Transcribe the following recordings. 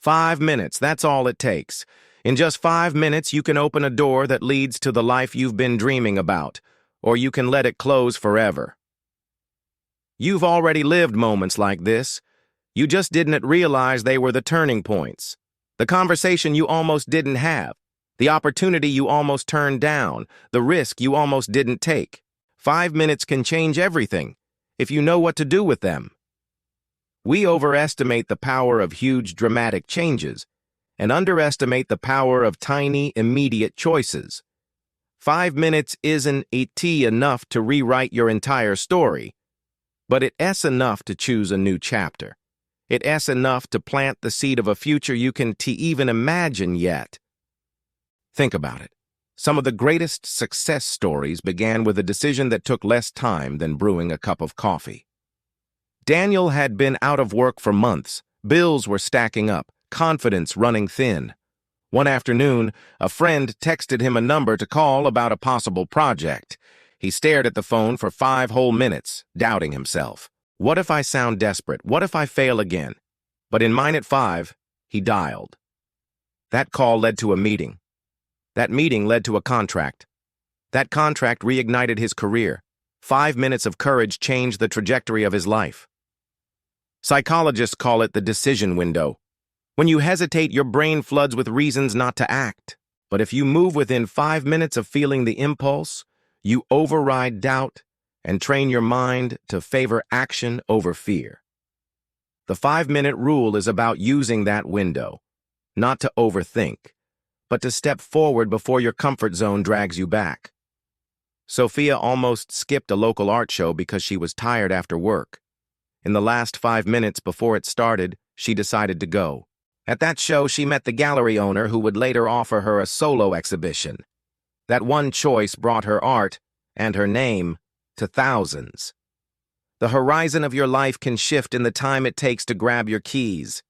5 minutes, that's all it takes. In just 5 minutes, you can open a door that leads to the life you've been dreaming about, or you can let it close forever. You've already lived moments like this. You just didn't realize they were the turning points. The conversation you almost didn't have, the opportunity you almost turned down, the risk you almost didn't take. 5 minutes can change everything, if you know what to do with them. We overestimate the power of huge, dramatic changes and underestimate the power of tiny, immediate choices. 5 minutes isn't enough to rewrite your entire story, but it's enough to choose a new chapter. It's enough to plant the seed of a future you can even imagine yet. Think about it. Some of the greatest success stories began with a decision that took less time than brewing a cup of coffee. Daniel had been out of work for months. Bills were stacking up, confidence running thin. One afternoon, a friend texted him a number to call about a possible project. He stared at the phone for 5 whole minutes, doubting himself. What if I sound desperate? What if I fail again? But in mine at 5, he dialed. That call led to a meeting. That meeting led to a contract. That contract reignited his career. 5 minutes of courage changed the trajectory of his life. Psychologists call it the decision window. When you hesitate, your brain floods with reasons not to act. But if you move within 5 minutes of feeling the impulse, you override doubt and train your mind to favor action over fear. The 5-minute rule is about using that window, not to overthink, but to step forward before your comfort zone drags you back. Sophia almost skipped a local art show because she was tired after work. In the last 5 minutes before it started, she decided to go. At that show, she met the gallery owner who would later offer her a solo exhibition. That one choice brought her art, and her name, to thousands. The horizon of your life can shift in the time it takes to grab your keys.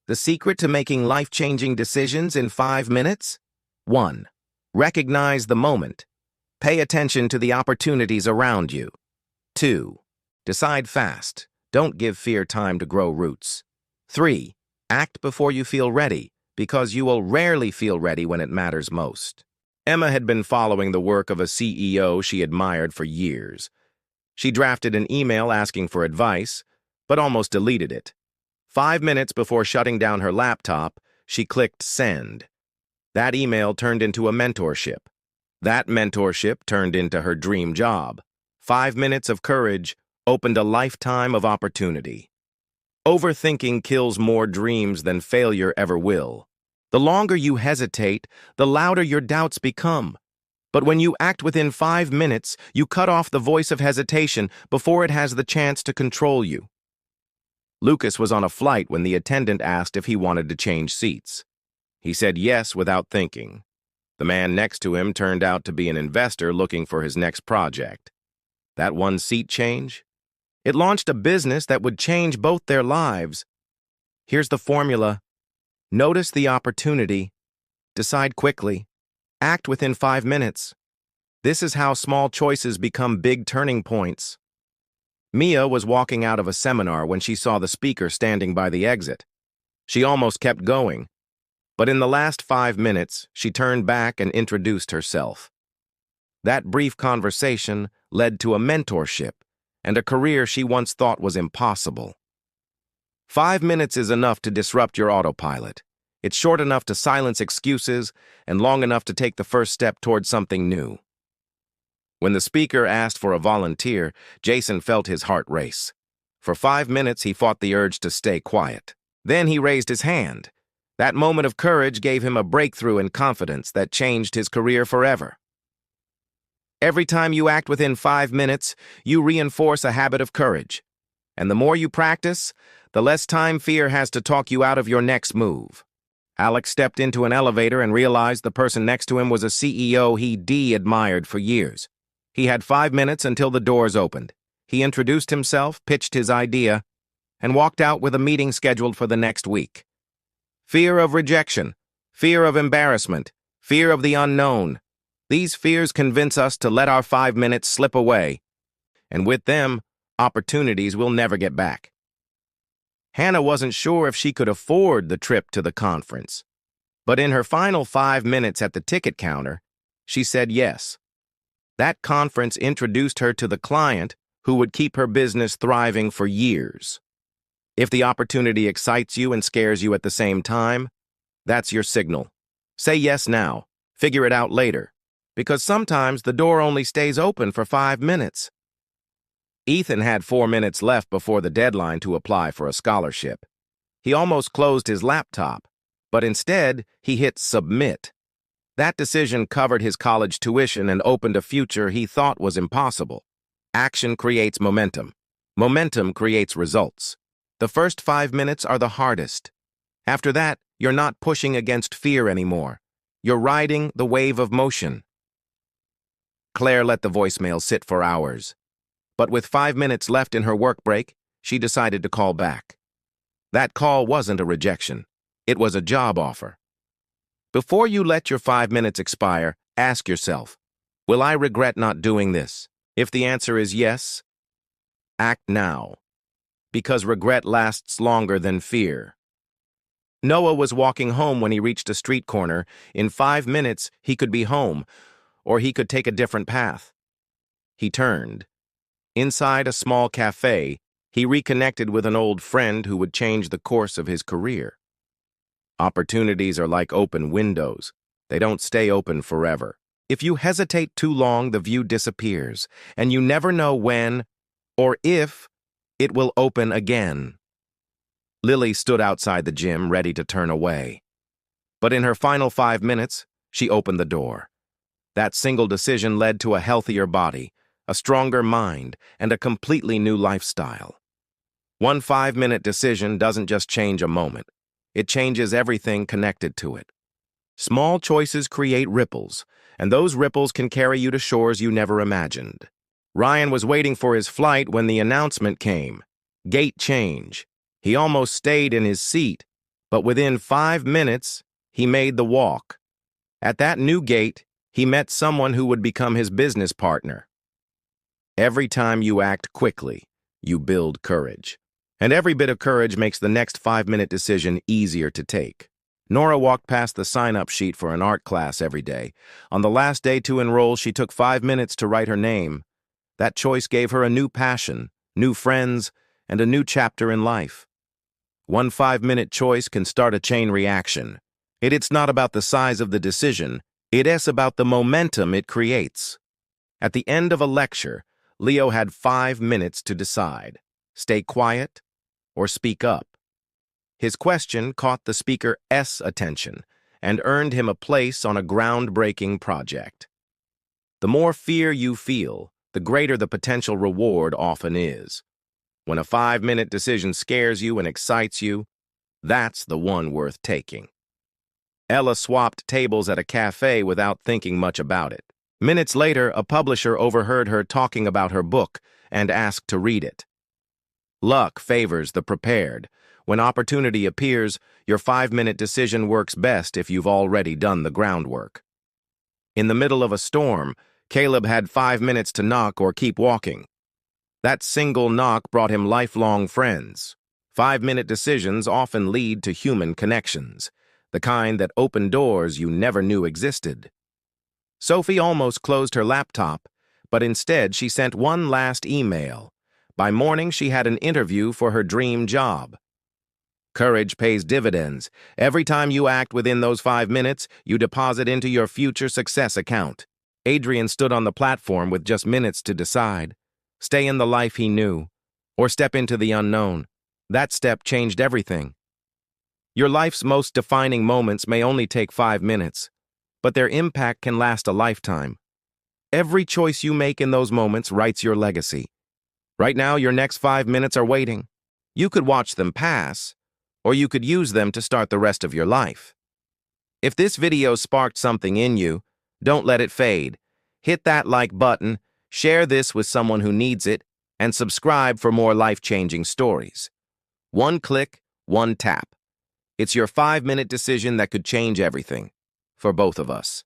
The secret to making life-changing decisions in 5 minutes? 1. Recognize the moment. Pay attention to the opportunities around you. 2. Decide fast. Don't give fear time to grow roots. 3. Act before you feel ready, because you will rarely feel ready when it matters most. Emma had been following the work of a CEO she admired for years. She drafted an email asking for advice, but almost deleted it. 5 minutes before shutting down her laptop, she clicked send. That email turned into a mentorship. That mentorship turned into her dream job. 5 minutes of courage opened a lifetime of opportunity. Overthinking kills more dreams than failure ever will. The longer you hesitate, the louder your doubts become. But when you act within 5 minutes, you cut off the voice of hesitation before it has the chance to control you. Lucas was on a flight when the attendant asked if he wanted to change seats. He said yes without thinking. The man next to him turned out to be an investor looking for his next project. That one seat change? It launched a business that would change both their lives. Here's the formula. Notice the opportunity. Decide quickly. Act within 5 minutes. This is how small choices become big turning points. Mia was walking out of a seminar when she saw the speaker standing by the exit. She almost kept going, but in the last 5 minutes, she turned back and introduced herself. That brief conversation led to a mentorship and a career she once thought was impossible. 5 minutes is enough to disrupt your autopilot. It's short enough to silence excuses and long enough to take the first step toward something new. When the speaker asked for a volunteer, Jason felt his heart race. For 5 minutes, he fought the urge to stay quiet. Then he raised his hand. That moment of courage gave him a breakthrough in confidence that changed his career forever. Every time you act within 5 minutes, you reinforce a habit of courage. And the more you practice, the less time fear has to talk you out of your next move. Alex stepped into an elevator and realized the person next to him was a CEO he admired for years. He had 5 minutes until the doors opened. He introduced himself, pitched his idea, and walked out with a meeting scheduled for the next week. Fear of rejection, fear of embarrassment, fear of the unknown. These fears convince us to let our 5 minutes slip away, and with them, opportunities we'll never get back. Hannah wasn't sure if she could afford the trip to the conference. But in her final 5 minutes at the ticket counter, she said yes. That conference introduced her to the client who would keep her business thriving for years. If the opportunity excites you and scares you at the same time, that's your signal. Say yes now. Figure it out later. Because sometimes the door only stays open for 5 minutes. Ethan had 4 minutes left before the deadline to apply for a scholarship. He almost closed his laptop, but instead he hit submit. That decision covered his college tuition and opened a future he thought was impossible. Action creates momentum. Momentum creates results. The first 5 minutes are the hardest. After that, you're not pushing against fear anymore. You're riding the wave of motion. Claire let the voicemail sit for hours. But with 5 minutes left in her work break, she decided to call back. That call wasn't a rejection. It was a job offer. Before you let your 5 minutes expire, ask yourself, will I regret not doing this? If the answer is yes, act now. Because regret lasts longer than fear. Noah was walking home when he reached a street corner. In 5 minutes, he could be home, or he could take a different path. He turned. Inside a small cafe, he reconnected with an old friend who would change the course of his career. Opportunities are like open windows. They don't stay open forever. If you hesitate too long, the view disappears, and you never know when or if it will open again. Lily stood outside the gym, ready to turn away. But in her final 5 minutes, she opened the door. That single decision led to a healthier body, a stronger mind, and a completely new lifestyle. One 5-minute decision doesn't just change a moment. It changes everything connected to it. Small choices create ripples, and those ripples can carry you to shores you never imagined. Ryan was waiting for his flight when the announcement came. Gate change. He almost stayed in his seat, but within 5 minutes, he made the walk. At that new gate, he met someone who would become his business partner. Every time you act quickly, you build courage. And every bit of courage makes the next 5-minute decision easier to take. Nora walked past the sign-up sheet for an art class every day. On the last day to enroll, she took 5 minutes to write her name. That choice gave her a new passion, new friends, and a new chapter in life. One 5-minute choice can start a chain reaction. It's not about the size of the decision, it's about the momentum it creates. At the end of a lecture, Leo had 5 minutes to decide. Stay quiet or speak up. His question caught the speaker's attention and earned him a place on a groundbreaking project. The more fear you feel, the greater the potential reward often is. When a 5-minute decision scares you and excites you, that's the one worth taking. Ella swapped tables at a cafe without thinking much about it. Minutes later, a publisher overheard her talking about her book and asked to read it. Luck favors the prepared. When opportunity appears, your 5-minute decision works best if you've already done the groundwork. In the middle of a storm, Caleb had 5 minutes to knock or keep walking. That single knock brought him lifelong friends. 5-minute decisions often lead to human connections, the kind that open doors you never knew existed. Sophie almost closed her laptop, but instead she sent one last email. By morning, she had an interview for her dream job. Courage pays dividends. Every time you act within those 5 minutes, you deposit into your future success account. Adrian stood on the platform with just minutes to decide. Stay in the life he knew, or step into the unknown. That step changed everything. Your life's most defining moments may only take 5 minutes, but their impact can last a lifetime. Every choice you make in those moments writes your legacy. Right now, your next 5 minutes are waiting. You could watch them pass, or you could use them to start the rest of your life. If this video sparked something in you, don't let it fade. Hit that like button, share this with someone who needs it, and subscribe for more life-changing stories. One click, one tap. It's your 5-minute decision that could change everything for both of us.